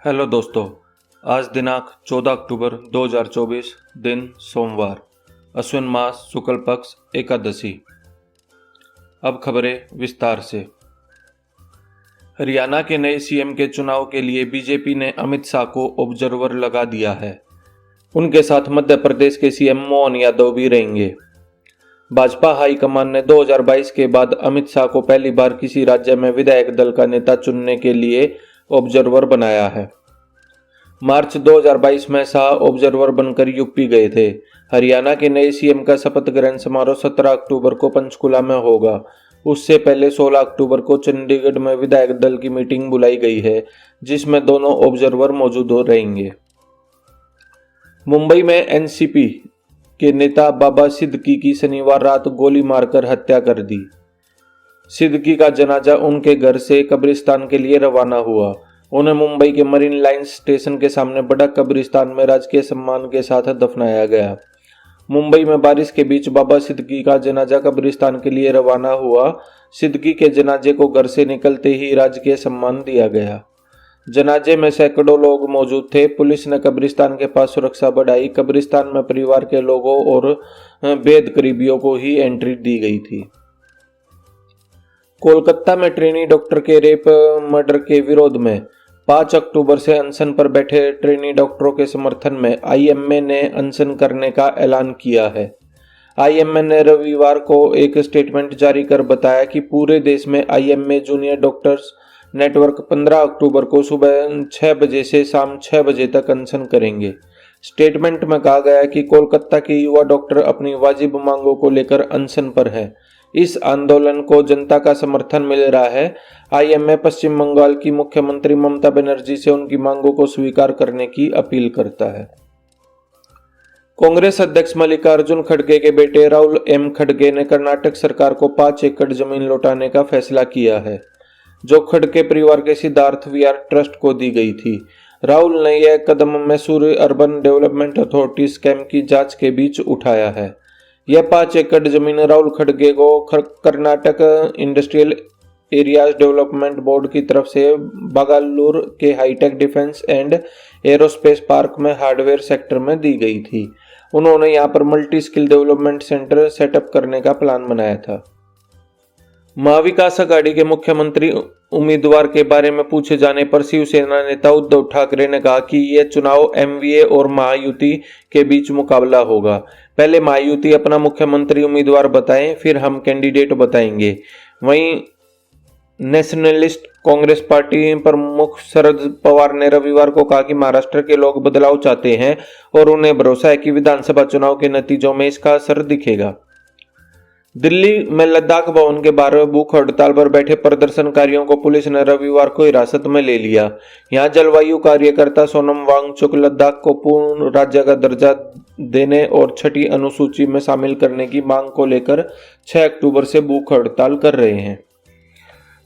Hello दोस्तों, आज दिनांक 14 अक्टूबर 2024, दिन सोमवार, अश्विन मास शुक्ल पक्ष एकादशी। अब खबरें विस्तार से। हरियाणा के नए सीएम के चुनाव के लिए बीजेपी ने अमित शाह को ऑब्जर्वर लगा दिया है। उनके साथ मध्य प्रदेश के सीएम मोहन यादव भी रहेंगे। भाजपा हाईकमान ने 2022 के बाद अमित शाह को पहली बार किसी राज्य में विधायक दल का नेता चुनने के लिए ऑब्जर्वर बनाया है। मार्च 2022 में शाह ऑब्जर्वर बनकर यूपी गए थे। हरियाणा के नए सीएम का शपथ ग्रहण समारोह 17 अक्टूबर को पंचकुला में होगा। उससे पहले 16 अक्टूबर को चंडीगढ़ में विधायक दल की मीटिंग बुलाई गई है, जिसमें दोनों ऑब्जर्वर मौजूद रहेंगे। मुंबई में एनसीपी के नेता बाबा सिद्दीकी की शनिवार रात गोली मारकर हत्या कर दी। सिद्दीकी का जनाजा उनके घर से कब्रिस्तान के लिए रवाना हुआ। उन्हें मुंबई के मरीन लाइन्स स्टेशन के सामने बड़ा कब्रिस्तान में राजकीय सम्मान के साथ दफनाया गया। मुंबई में बारिश के बीच बाबा सिद्दीकी का जनाजा कब्रिस्तान के लिए रवाना हुआ। सिद्दीकी के जनाजे को घर से निकलते ही राजकीय सम्मान दिया गया। जनाजे में सैकड़ों लोग मौजूद थे। पुलिस ने कब्रिस्तान के पास सुरक्षा बढ़ाई। कब्रिस्तान में परिवार के लोगों और वेद करीबियों को ही एंट्री दी गई थी। कोलकाता में ट्रेनी डॉक्टर के रेप मर्डर के विरोध में 5 अक्टूबर से अनशन पर बैठे ट्रेनी डॉक्टरों के समर्थन में आईएमए ने अनशन करने का ऐलान किया है। आईएमए ने रविवार को एक स्टेटमेंट जारी कर बताया कि पूरे देश में आईएमए जूनियर डॉक्टर्स नेटवर्क 15 अक्टूबर को सुबह 6 बजे से शाम 6 बजे तक अनशन करेंगे। स्टेटमेंट में कहा गया कि कोलकाता के युवा डॉक्टर अपनी वाजिब मांगों को लेकर अनशन पर है। इस आंदोलन को जनता का समर्थन मिल रहा है। आईएमए पश्चिम बंगाल की मुख्यमंत्री ममता बनर्जी से उनकी मांगों को स्वीकार करने की अपील करता है। कांग्रेस अध्यक्ष मल्लिकार्जुन खड़गे के बेटे राहुल एम खड़गे ने कर्नाटक सरकार को 5 एकड़ जमीन लौटाने का फैसला किया है, जो खड़गे परिवार के सिद्धार्थ विहार ट्रस्ट को दी गई थी। राहुल ने यह कदम Mysore urban development authority scam की जांच के बीच उठाया है। यह 5 एकड़ जमीन राहुल खड़गे को Karnataka industrial areas development board की तरफ से बागालूर के hitech defence and aerospace park में हार्डवेयर सेक्टर में दी गई थी। उन्होंने यहां पर multi skill development centre setup करने का प्लान बनाया था। महाविकास आघाड़ी के मुख्यमंत्री उम्मीदवार के बारे में पूछे जाने पर शिवसेना नेता उद्धव ठाकरे ने कहा कि यह चुनाव एमवीए और महायुति के बीच मुकाबला होगा। पहले महायुति अपना मुख्यमंत्री उम्मीदवार बताएं, फिर हम कैंडिडेट बताएंगे। वहीं नेशनलिस्ट कांग्रेस पार्टी प्रमुख शरद पवार ने रविवार को कहा कि महाराष्ट्र के लोग बदलाव चाहते हैं और उन्हें भरोसा है कि विधानसभा चुनाव के नतीजों में इसका असर दिखेगा। दिल्ली में लद्दाख भवन के बाहर भूख हड़ताल पर बैठे प्रदर्शनकारियों को पुलिस ने रविवार को हिरासत में ले लिया। यहां जलवायु कार्यकर्ता सोनम वांगचुक लद्दाख को पूर्ण राज्य का दर्जा देने और 6ठी अनुसूची में शामिल करने की मांग को लेकर 6 अक्टूबर से भूख हड़ताल कर रहे हैं।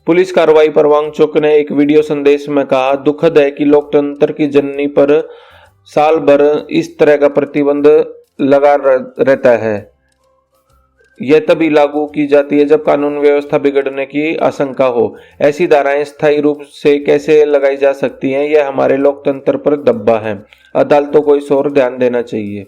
पुलिस कार्रवाई पर वांगचुक ने एक वीडियो संदेश में कहा, दुखद है कि लोकतंत्र की जननी पर साल भर इस तरह का प्रतिबंध लगा रहता है। यह तभी लागू की जाती है जब कानून व्यवस्था बिगड़ने की आशंका हो। ऐसी धाराएं स्थायी रूप से कैसे लगाई जा सकती हैं? यह हमारे लोकतंत्र पर दब्बा है। अदालतों को इस ओर ध्यान देना चाहिए।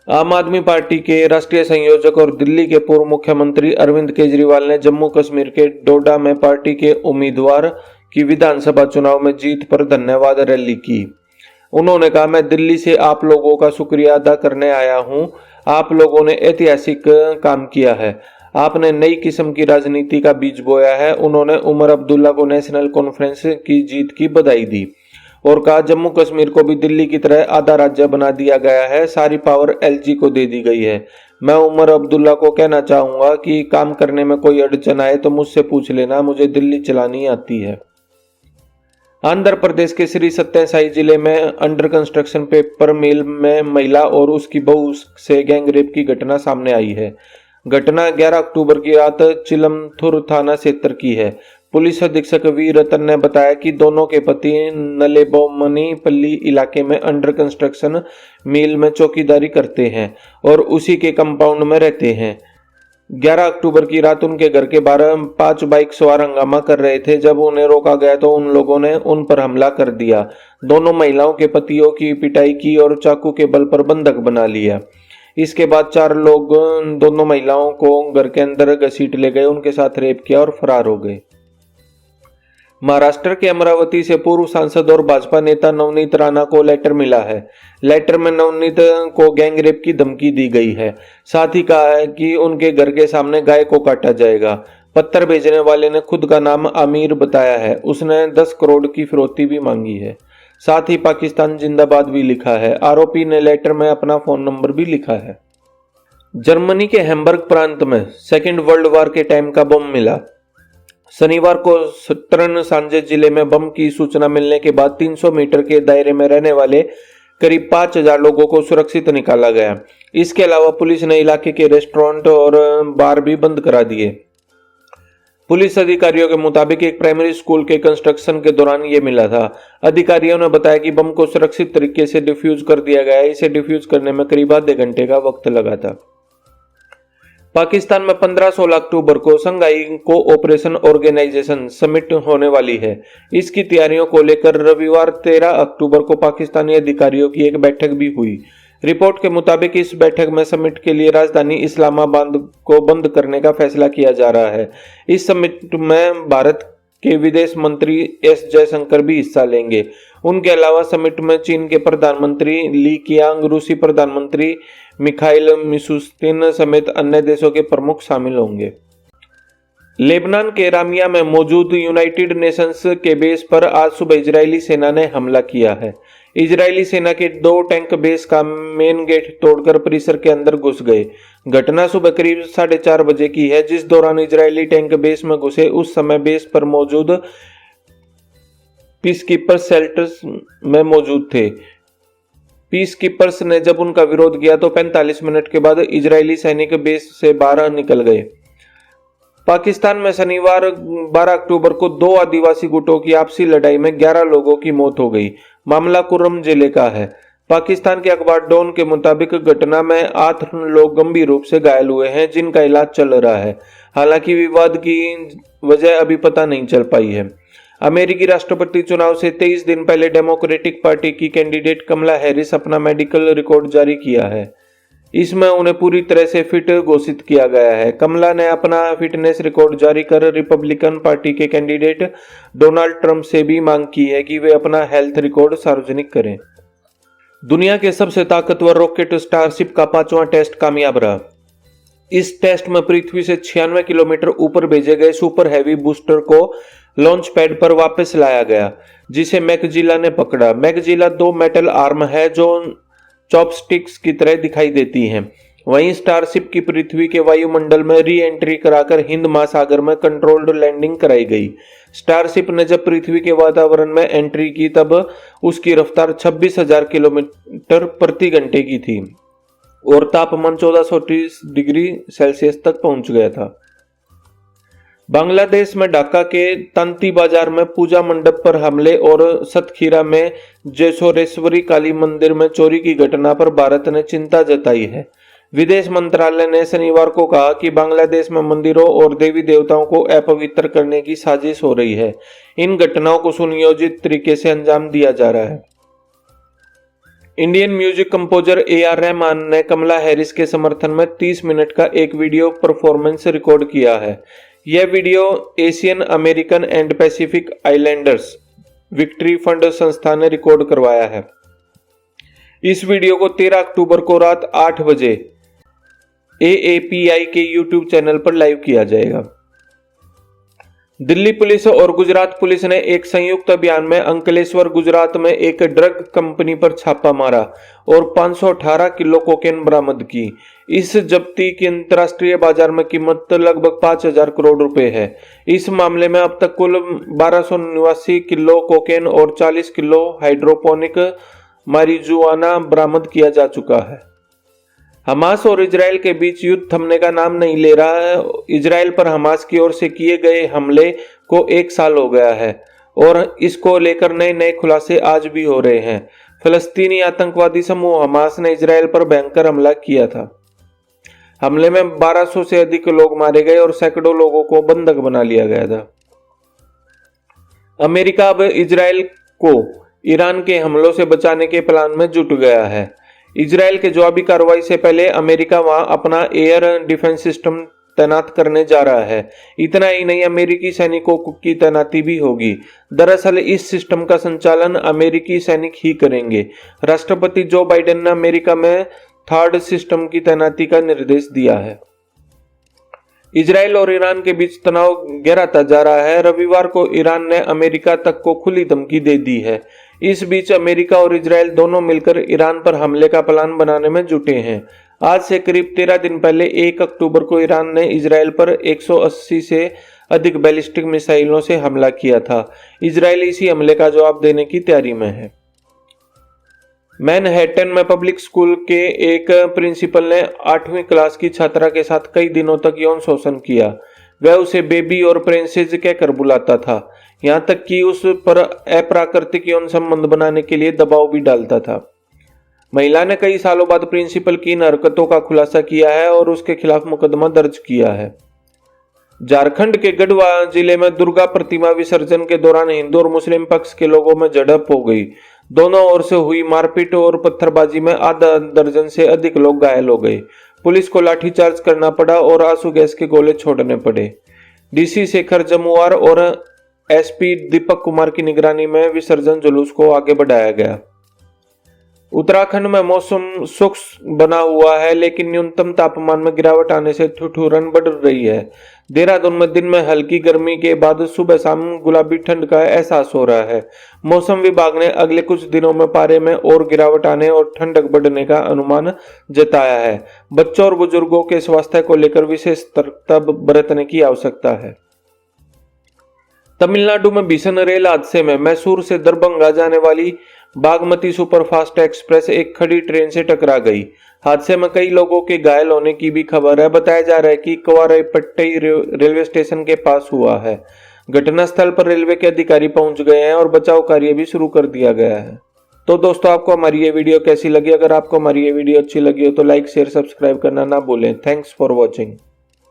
आम आदमी पार्टी के राष्ट्रीय संयोजक और दिल्ली के पूर्व मुख्यमंत्री अरविंद केजरीवाल ने जम्मू कश्मीर के डोडा में पार्टी के उम्मीदवार की विधानसभा चुनाव में जीत पर धन्यवाद रैली की। उन्होंने कहा, मैं दिल्ली से आप लोगों का शुक्रिया अदा करने आया हूं। आप लोगों ने ऐतिहासिक काम किया है। आपने नई किस्म की राजनीति का बीज बोया है। उन्होंने उमर अब्दुल्ला को नेशनल कॉन्फ्रेंस की जीत की बधाई दी और कहा, जम्मू कश्मीर को भी दिल्ली की तरह आधा राज्य बना दिया गया है। सारी पावर एलजी को दे दी गई है। मैं उमर अब्दुल्ला को कहना चाहूंगा कि काम करने में कोई अड़चन आए तो मुझसे पूछ लेना, मुझे दिल्ली चलानी आती है। आंध्र प्रदेश के श्री सत्यसाई जिले में अंडर कंस्ट्रक्शन पेपर मिल में महिला और उसकी बहू से गैंगरेप की घटना सामने आई है। घटना 11 अक्टूबर की रात चिलमथुर थाना क्षेत्र की है। पुलिस अधीक्षक वी रतन ने बताया कि दोनों के पति नलेबोमनीपल्ली इलाके में अंडर कंस्ट्रक्शन मिल में चौकीदारी करते हैं और उसी के कंपाउंड में रहते हैं। 11 अक्टूबर की रात उनके घर के 5 बाइक सवार हंगामा कर रहे थे। जब उन्हें रोका गया तो उन लोगों ने उन पर हमला कर दिया। दोनों महिलाओं के पतियों की पिटाई की और चाकू के बल पर बंधक बना लिया। इसके बाद 4 लोग दोनों महिलाओं को घर के अंदर घसीट ले गए, उनके साथ रेप किया और फरार हो गए। महाराष्ट्र के अमरावती से पूर्व सांसद और भाजपा नेता नवनीत राणा को लेटर मिला है। लेटर में नवनीत को गैंगरेप की धमकी दी गई है। साथ ही कहा है कि उनके घर के सामने गाय को काटा जाएगा। पत्र भेजने वाले ने खुद का नाम आमिर बताया है। उसने 10 करोड़ की फिरौती भी मांगी है। साथ ही पाकिस्तान जिंदाबाद भी लिखा है। आरोपी ने लेटर में अपना फोन नंबर भी लिखा है। जर्मनी के हैम्बर्ग प्रांत में सेकेंड वर्ल्ड वॉर के टाइम का बम मिला। शनिवार को सटर्न सांजे जिले में बम की सूचना मिलने के बाद 300 मीटर के दायरे में रहने वाले करीब 5000 लोगों को सुरक्षित निकाला गया। इसके अलावा पुलिस ने इलाके के रेस्टोरेंट और बार भी बंद करा दिए। पुलिस अधिकारियों के मुताबिक एक प्राइमरी स्कूल के कंस्ट्रक्शन के दौरान ये मिला था। अधिकारियों ने बताया कि बम को सुरक्षित तरीके से डिफ्यूज कर दिया गया। इसे डिफ्यूज करने में करीब आधे घंटे का वक्त लगा था। पाकिस्तान में 15-16 अक्टूबर को शंघाई कोऑपरेशन ऑर्गेनाइजेशन समिट होने वाली है। इसकी तैयारियों को लेकर रविवार 13 अक्टूबर को पाकिस्तानी अधिकारियों की एक बैठक भी हुई। रिपोर्ट के मुताबिक इस बैठक में समिट के लिए राजधानी इस्लामाबाद को बंद करने का फैसला किया जा रहा है। इस समिट में भारत के विदेश मंत्री एस जयशंकर भी हिस्सा लेंगे। उनके अलावा समिट में चीन के प्रधानमंत्री ली कियांग, रूसी प्रधानमंत्री मिखाइल मिशुस्तिन समेत अन्य देशों के प्रमुख शामिल होंगे। लेबनान के रामिया में मौजूद यूनाइटेड नेशंस के बेस पर आज सुबह इजरायली सेना ने हमला किया है। इजरायली सेना के 2 टैंक बेस का मेन गेट तोड़कर परिसर के अंदर घुस गए। घटना सुबह करीब 4:30 बजे की है। जिस दौरान इजरायली टैंक बेस में घुसे उस समय बेस पर मौजूद पीसकीपर्स शेल्टर्स में मौजूद थे। पीसकीपर्स ने जब उनका विरोध किया तो 45 मिनट के बाद इजरायली सैनिक बेस से बाहर निकल गए। पाकिस्तान में शनिवार 12 अक्टूबर को 2 आदिवासी गुटों की आपसी लड़ाई में 11 लोगों की मौत हो गई। मामला कुर्रम जिले का है। पाकिस्तान के अखबार डॉन के मुताबिक घटना में 8 लोग गंभीर रूप से घायल हुए हैं, जिनका इलाज चल रहा है। हालांकि विवाद की वजह अभी पता नहीं चल पाई है। अमेरिकी राष्ट्रपति चुनाव से 23 दिन पहले डेमोक्रेटिक पार्टी की कैंडिडेट कमला हैरिस अपना मेडिकल रिकॉर्ड जारी किया है। इसमें उन्हें पूरी तरह से फिट घोषित किया गया है। कमला ने अपना फिटनेस रिकॉर्ड जारी कर रिपब्लिकन पार्टी के कैंडिडेट डोनाल्ड ट्रंप से भी मांग की है कि वे अपना हेल्थ रिकॉर्ड सार्वजनिक करें। दुनिया के सबसे ताकतवर रॉकेट स्टारशिप का 5वां टेस्ट कामयाब रहा। इस टेस्ट में पृथ्वी से 96 किलोमीटर ऊपर भेजे गए सुपर हैवी बूस्टर को लॉन्च पैड पर वापस लाया गया, जिसे मैकजिला ने पकड़ा। मैकजिला 2 मेटल आर्म है जो चॉपस्टिक्स की तरह दिखाई देती हैं। वहीं स्टारशिप की पृथ्वी के वायुमंडल में री एंट्री कराकर हिंद महासागर में कंट्रोल्ड लैंडिंग कराई गई। स्टारशिप ने जब पृथ्वी के वातावरण में एंट्री की तब उसकी रफ्तार 26,000 किलोमीटर प्रति घंटे की थी और तापमान 1430 डिग्री सेल्सियस तक पहुंच गया था। बांग्लादेश में ढाका के तांती बाजार में पूजा मंडप पर हमले और सतखीरा में जयसोरेश्वरी काली मंदिर में चोरी की घटना पर भारत ने चिंता जताई है। विदेश मंत्रालय ने शनिवार को कहा कि बांग्लादेश में मंदिरों और देवी देवताओं को अपवित्र करने की साजिश हो रही है। इन घटनाओं को सुनियोजित तरीके से अंजाम दिया जा रहा है। Indian music composer AR Rahman ने कमला हैरिस के समर्थन में 30 मिनट का एक वीडियो परफॉर्मेंस रिकॉर्ड किया है। यह video Asian American and Pacific Islanders victory fund संस्था ने रिकॉर्ड करवाया है। इस वीडियो को 13 अक्टूबर को रात 8 बजे AAPI के YouTube चैनल पर लाइव किया जाएगा। दिल्ली पुलिस और गुजरात पुलिस ने एक संयुक्त अभियान में अंकलेश्वर गुजरात में एक ड्रग कंपनी पर छापा मारा और 518 किलो कोकेन बरामद की। इस जब्ती की अंतर्राष्ट्रीय बाजार में कीमत लगभग 5,000 करोड़ रुपए है। इस मामले में अब तक कुल 1289 किलो कोकेन और 40 किलो हाइड्रोपोनिक मारिजुआना बरामद किया जा चुका है। हमास और इजराइल के बीच युद्ध थमने का नाम नहीं ले रहा है। इजराइल पर हमास की ओर से किए गए हमले को 1 साल हो गया है और इसको लेकर नए नए खुलासे आज भी हो रहे हैं। फिलिस्तीनी आतंकवादी समूह हमास ने इजराइल पर भयंकर हमला किया था। हमले में 1200 से अधिक लोग मारे गए और सैकड़ों लोगों को बंधक बना लिया गया था। अमेरिका अब इजराइल को ईरान के हमलों से बचाने के प्लान में जुट गया है। इजराइल के जवाबी कार्रवाई से पहले अमेरिका वहां अपना एयर डिफेंस सिस्टम तैनात करने जा रहा है। इतना ही नहीं, अमेरिकी सैनिकों की तैनाती भी होगी। दरअसल इस सिस्टम का संचालन अमेरिकी सैनिक ही करेंगे। राष्ट्रपति जो बाइडेन ने अमेरिका में थर्ड सिस्टम की तैनाती का निर्देश दिया है। इजराइल और ईरान के बीच तनाव गहराता जा रहा है। रविवार को ईरान ने अमेरिका तक को खुली धमकी दे दी है। इस बीच अमेरिका और इजराइल दोनों मिलकर ईरान पर हमले का प्लान बनाने में जुटे हैं। आज से करीब 13 दिन पहले 1 अक्टूबर को ईरान ने इजराइल पर 180 से अधिक बैलिस्टिक मिसाइलों से हमला किया था। इजराइल इसी हमले का जवाब देने की तैयारी में है। मैनहट्टन में पब्लिक स्कूल के एक प्रिंसिपल ने 8वीं क्लास की छात्रा के साथ कई दिनों तक यौन शोषण किया। वह उसे बेबी और प्रिंसेस कहकर बुलाता था, यहाँ तक कि उस पर अप्राकृतिक यौन संबंध बनाने के लिए दबाव भी डालता था। महिला ने कई सालों बाद प्रिंसिपल की इन हरकतों का खुलासा किया है और उसके खिलाफ मुकदमा दर्ज किया है। झारखंड के गढ़वा जिले में दुर्गा प्रतिमा विसर्जन के दौरान हिंदू और मुस्लिम पक्ष के लोगों में झड़प हो गई। दोनों ओर से हुई मारपीट और पत्थरबाजी में आधा दर्जन से अधिक लोग घायल हो गए। पुलिस को लाठीचार्ज करना पड़ा और आंसू गैस के गोले छोड़ने पड़े। डीसी शेखर जमुआर और एसपी दीपक कुमार की निगरानी में विसर्जन जुलूस को आगे बढ़ाया गया। उत्तराखंड में मौसम शुष्क बना हुआ है, लेकिन न्यूनतम तापमान में गिरावट आने से ठिठुरन बढ़ रही है। देहरादून में दिन में हल्की गर्मी के बाद सुबह शाम गुलाबी ठंड का एहसास हो रहा है। मौसम विभाग ने अगले कुछ दिनों में पारे में और गिरावट आने और ठंडक बढ़ने का अनुमान जताया है। बच्चों और बुजुर्गों के स्वास्थ्य को लेकर विशेष सतर्कता बरतने की आवश्यकता है। तमिलनाडु में भीषण रेल हादसे में मैसूर से दरभंगा जाने वाली बागमती सुपरफास्ट एक्सप्रेस एक खड़ी ट्रेन से टकरा गई। हादसे में कई लोगों के घायल होने की भी खबर है। बताया जा रहा है कि कवारेपट्टी रेलवे स्टेशन के पास हुआ है। घटनास्थल पर रेलवे के अधिकारी पहुंच गए हैं और बचाव कार्य भी शुरू कर दिया गया है। तो दोस्तों, आपको हमारी ये वीडियो कैसी लगी? अगर आपको हमारी ये वीडियो अच्छी लगी हो तो लाइक शेयर सब्सक्राइब करना ना भूलें। Thanks for watching.